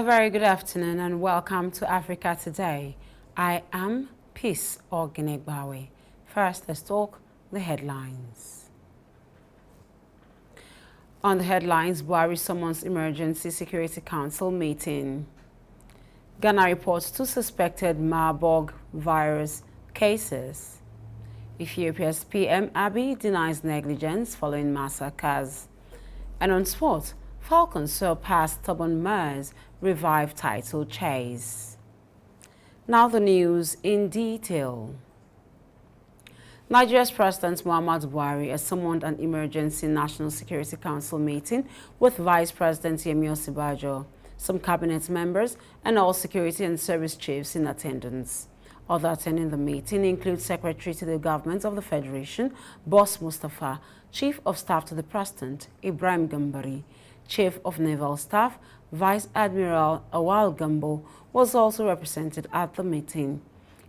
A very good afternoon and welcome to Africa Today. I am Peace Oginegbawe. First, let's talk the headlines. On the headlines, Buhari summons Emergency Security Council meeting. Ghana reports 2 suspected Marburg virus cases. Ethiopia's PM Abiy denies negligence following massacres. And on sport, Falcons surpass stubborn Mers, revive title chase. Now the news in detail. Nigeria's President Muhammadu Buhari has summoned an emergency National Security Council meeting with Vice President Yemi Osinbajo, some cabinet members, and all security and service chiefs in attendance. Other attending the meeting include Secretary to the Government of the Federation, Boss Mustafa, Chief of Staff to the President, Ibrahim Gambari, Chief of Naval Staff, Vice Admiral Awal Gambo, was also represented at the meeting.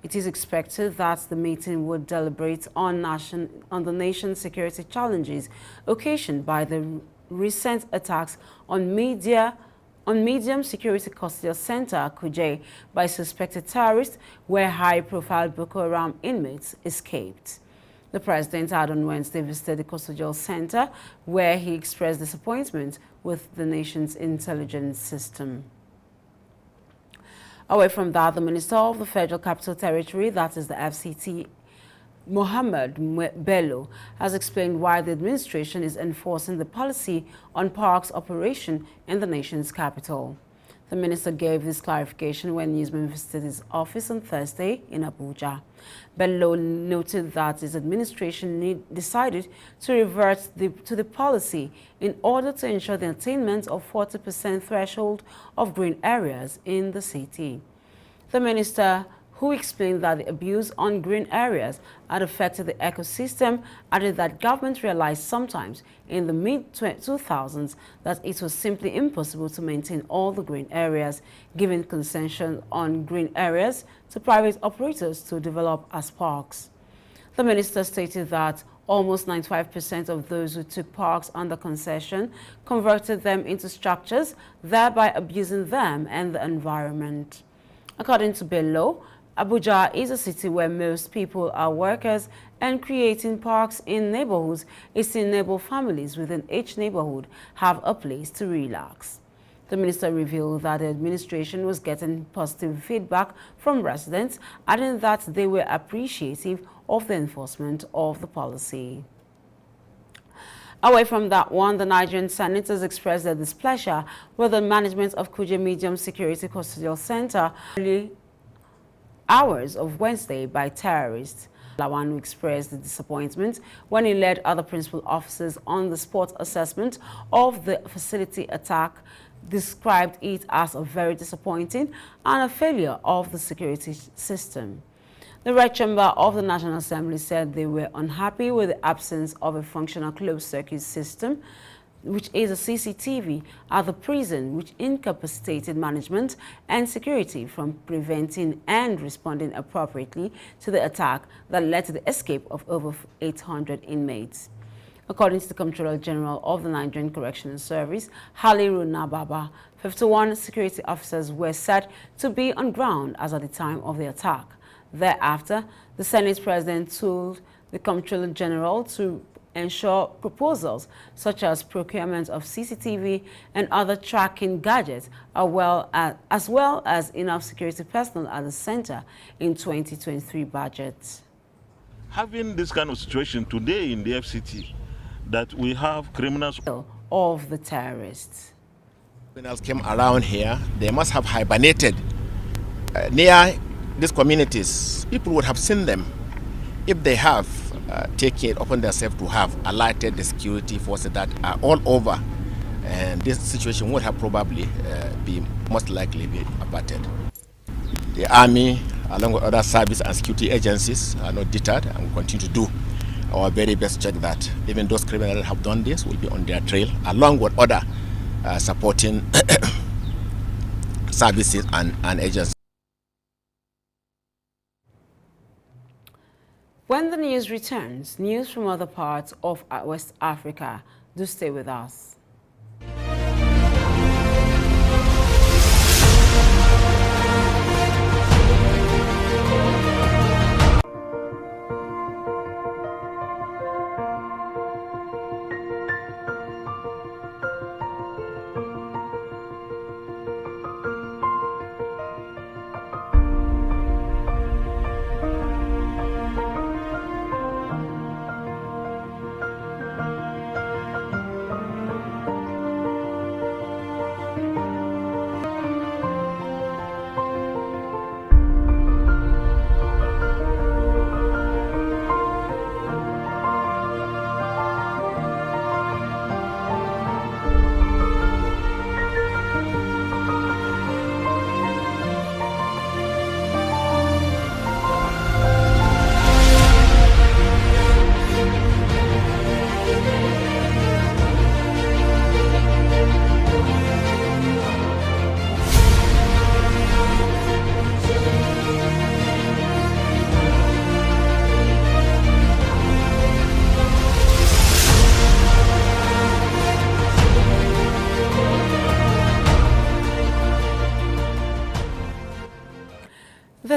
It is expected that the meeting would deliberate on the nation's security challenges occasioned by the recent attacks on Medium Security Custodial Center, Kuje, by suspected terrorists, where high-profile Boko Haram inmates escaped. The president had on Wednesday visited the custodial center, where he expressed disappointment with the nation's intelligence system. Away from that, the Minister of the Federal Capital Territory, that is the FCT, Mohammed Bello, has explained why the administration is enforcing the policy on parks operation in the nation's capital. The minister gave this clarification when newsmen visited his office on Thursday in Abuja. Bello noted that his administration decided to revert to the policy in order to ensure the attainment of 40% threshold of green areas in the city. The minister, who explained that the abuse on green areas had affected the ecosystem, added that government realized sometimes in the mid-2000s that it was simply impossible to maintain all the green areas, giving concession on green areas to private operators to develop as parks. The minister stated that almost 95% of those who took parks under concession converted them into structures, thereby abusing them and the environment. According to Bello, Abuja is a city where most people are workers, and creating parks in neighborhoods is to enable families within each neighborhood have a place to relax. The minister revealed that the administration was getting positive feedback from residents, adding that they were appreciative of the enforcement of the policy. Away from that one, the Nigerian Senate has expressed their displeasure with the management of Kuje Medium Security Custodial Center early hours of Wednesday by terrorists. Lawan expressed the disappointment when he led other principal officers on the spot assessment of the facility attack, described it as a very disappointing and a failure of the security system. The Red Chamber of the National Assembly said they were unhappy with the absence of a functional closed-circuit system, which is a CCTV at the prison, which incapacitated management and security from preventing and responding appropriately to the attack that led to the escape of over 800 inmates. According to the Comptroller General of the Nigerian Correctional Service, Haliru Nababa, 51 security officers were said to be on ground as at the time of the attack. Thereafter, the Senate President told the Comptroller General to ensure proposals such as procurement of CCTV and other tracking gadgets as well as enough security personnel at the center in 2023 budget. Having this kind of situation today in the FCT, that we have criminals of the terrorists. Criminals came around here, they must have hibernated near these communities. People would have seen them. If they have taken it upon themselves to have alerted the security forces that are all over, and this situation would have probably been most likely be averted. The army, along with other service and security agencies, are not deterred and will continue to do our very best to check that even those criminals that have done this will be on their trail, along with other supporting services and agencies. When the news returns, news from other parts of West Africa. Do stay with us.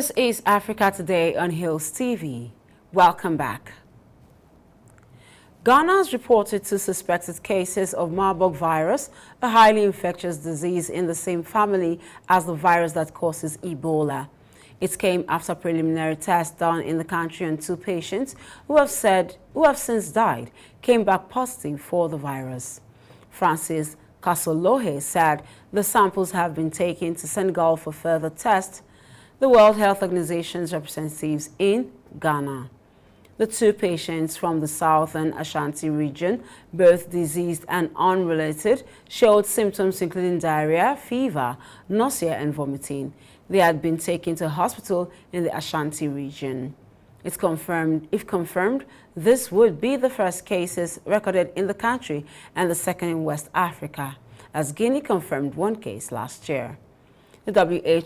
This is Africa Today on Hills TV. Welcome back. Ghana has reported 2 suspected cases of Marburg virus, a highly infectious disease in the same family as the virus that causes Ebola. It came after preliminary tests done in the country on 2 patients who have since died came back positive for the virus. Francis Kasolohe said the samples have been taken to Senegal for further tests. The World Health Organization's representatives in Ghana. The 2 patients from the southern Ashanti region, both diseased and unrelated, showed symptoms including diarrhea, fever, nausea, and vomiting. They had been taken to a hospital in the Ashanti region. If confirmed, this would be the first cases recorded in the country and the second in West Africa, as Guinea confirmed 1 case last year. The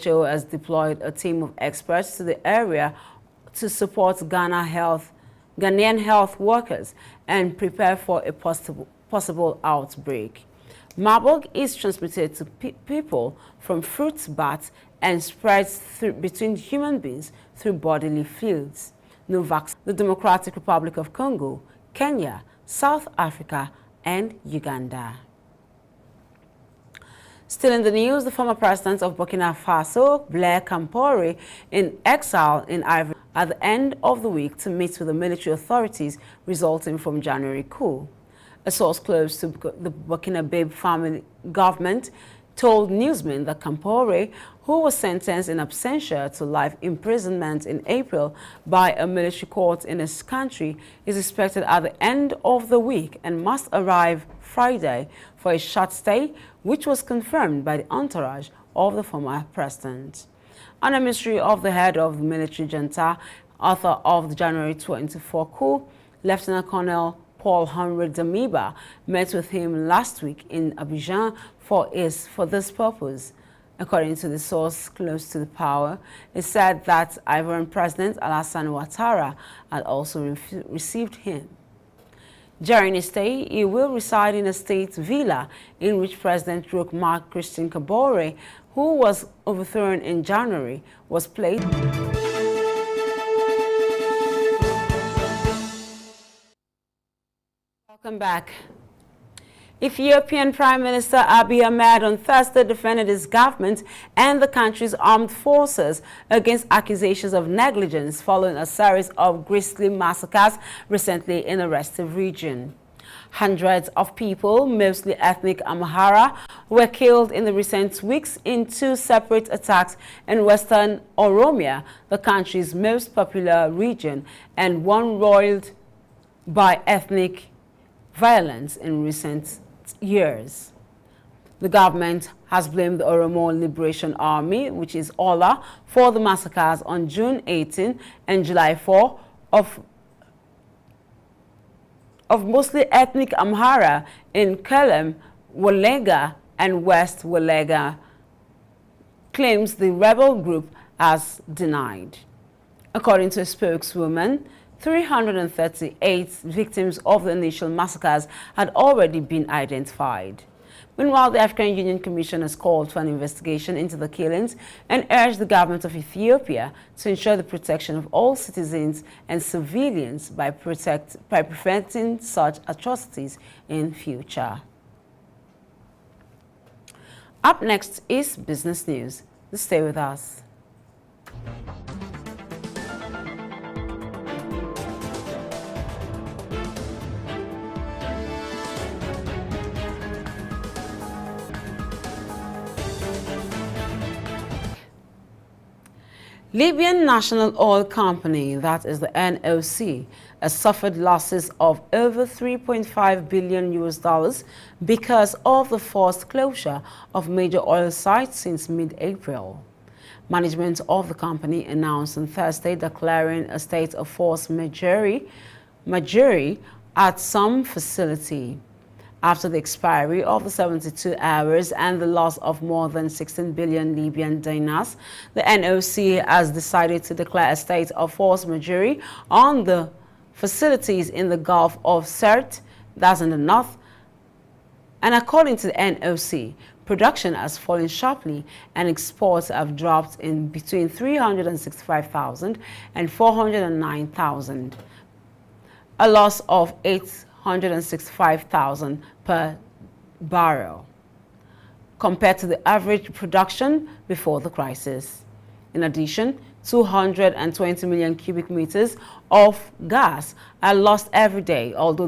WHO has deployed a team of experts to the area to support Ghanaian health workers and prepare for a possible outbreak. Marburg is transmitted to people from fruits, bats, and spreads between human beings through bodily fluids. No vaccine. The Democratic Republic of Congo, Kenya, South Africa, and Uganda. Still in the news, the former president of Burkina Faso, Blaise Compaoré, in exile in Ivory at the end of the week to meet with the military authorities resulting from January coup. A source close to the Burkinabe family government told newsmen that Compaoré, who was sentenced in absentia to life imprisonment in April by a military court in his country, is expected at the end of the week and must arrive Friday for a short stay, which was confirmed by the entourage of the former president. On a mystery of the head of the military junta, author of the January 24 coup, Lieutenant Colonel Paul-Henri Damiba met with him last week in Abidjan for this purpose. According to the source close to the power, it said that Ivorian President Alassane Ouattara had also received him. During his stay, he will reside in a state villa in which President Roch Marc Christian Kabore, who was overthrown in January, was placed. Welcome back. Ethiopian Prime Minister Abiy Ahmed on Thursday defended his government and the country's armed forces against accusations of negligence following a series of grisly massacres recently in the restive region. Hundreds of people, mostly ethnic Amhara, were killed in the recent weeks in 2 separate attacks in western Oromia, the country's most popular region, and one roiled by ethnic violence in recent years. The government has blamed the Oromo Liberation Army, which is OLA, for the massacres on June 18 and July 4 of mostly ethnic Amhara in Kelem, Wolega, and West Wolega, claims the rebel group has denied. According to a spokeswoman, 338 victims of the initial massacres had already been identified. Meanwhile, the African Union Commission has called for an investigation into the killings and urged the government of Ethiopia to ensure the protection of all citizens and civilians by preventing such atrocities in future. Up next is business news. Stay with us. Libyan National Oil Company, that is the NOC, has suffered losses of over $3.5 billion because of the forced closure of major oil sites since mid-April. Management of the company announced on Thursday declaring a state of force majeure at some facility. After the expiry of the 72 hours and the loss of more than 16 billion Libyan dinars, the NOC has decided to declare a state of force majeure on the facilities in the Gulf of Sirte, that's in the north. And according to the NOC, production has fallen sharply and exports have dropped in between 365,000 and 409,000, a loss of 865,000 per barrel, compared to the average production before the crisis. In addition, 220 million cubic meters of gas are lost every day, although